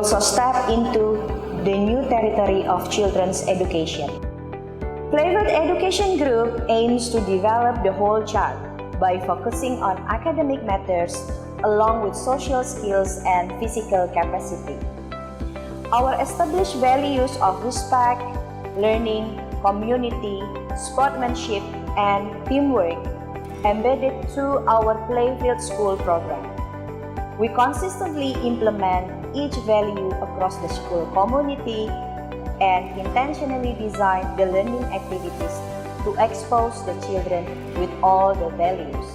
also step into the new territory of children's education. Playfield Education Group aims to develop the whole child by focusing on academic matters along with social skills and physical capacity. Our established values of respect, learning, community, sportsmanship, and teamwork embedded through our Playfield School program. We consistently implement each value across the school community and intentionally design the learning activities to expose the children with all the values.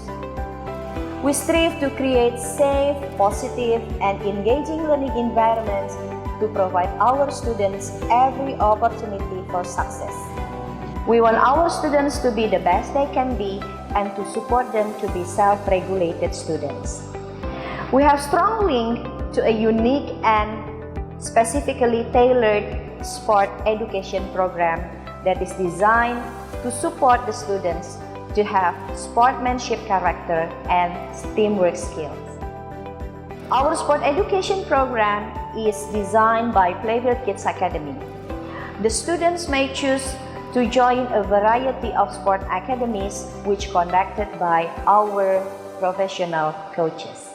We strive to create safe, positive, and engaging learning environments to provide our students every opportunity for success. We want our students to be the best they can be and to support them to be self-regulated students. We have strong link to a unique and specifically tailored sport education program that is designed to support the students to have sportsmanship character and teamwork skills. Our sport education program is designed by Playfield Kids Academy. The students may choose to join a variety of sport academies which conducted by our professional coaches.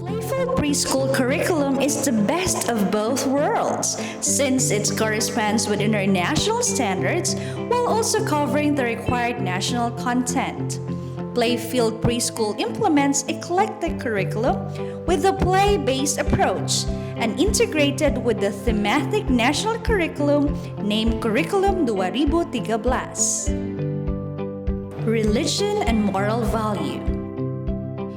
Playfield Preschool curriculum is the best of both worlds since it corresponds with international standards while also covering the required national content. Playfield Preschool implements eclectic curriculum with a play-based approach and integrated with the thematic national curriculum named Curriculum 2013. Religion and moral value.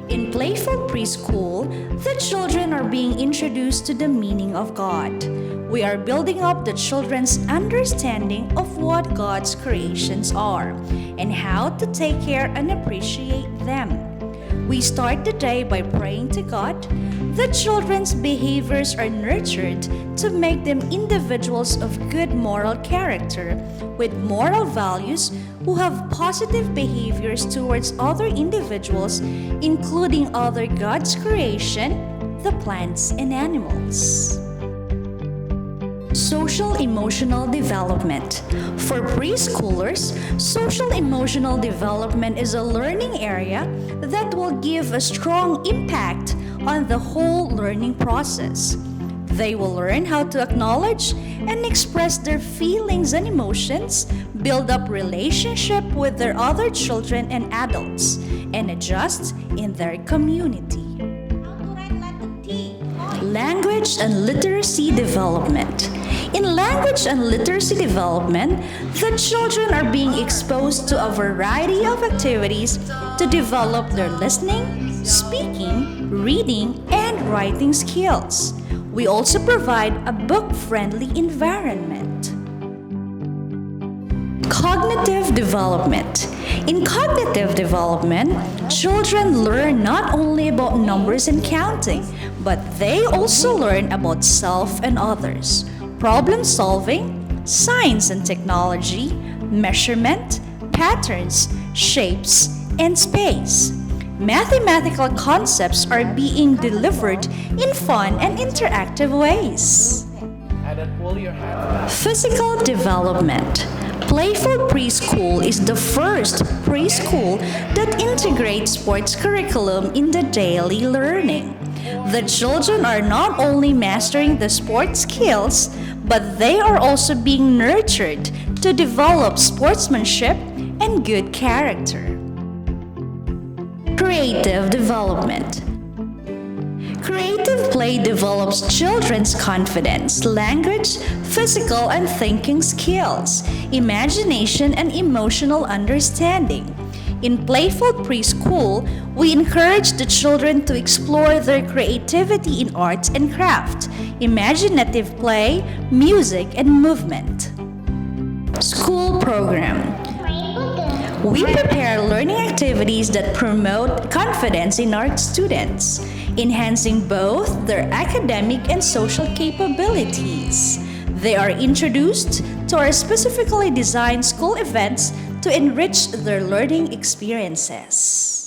In Playfield Preschool, the children are being introduced to the meaning of God. We are building up the children's understanding of what God's creations are and how to take care and appreciate them. We start the day by praying to God. The children's behaviors are nurtured to make them individuals of good moral character with moral values who have positive behaviors towards other individuals, including other God's creation, the plants and animals. Social-emotional development. For preschoolers, social-emotional development is a learning area that will give a strong impact on the whole learning process. They will learn how to acknowledge and express their feelings and emotions, build up relationship with their other children and adults, and adjust in their community. Language and literacy development. In language and literacy development, the children are being exposed to a variety of activities to develop their listening, speaking, reading, and writing skills. We also provide a book-friendly environment. Cognitive development. In cognitive development, children learn not only about numbers and counting, but they also learn about self and others, problem solving, science and technology, measurement, patterns, shapes, and space. Mathematical concepts are being delivered in fun and interactive ways. Physical development. Playfield Preschool is the first preschool that integrates sports curriculum in the daily learning. The children are not only mastering the sports skills, but they are also being nurtured to develop sportsmanship and good character. Creative development. Creative play develops children's confidence, language, physical and thinking skills, imagination, and emotional understanding. In Playfield Preschool, we encourage the children to explore their creativity in arts and craft, imaginative play, music, and movement. School program. We prepare learning activities that promote confidence in our students, enhancing both their academic and social capabilities. They are introduced to our specifically designed school events to enrich their learning experiences.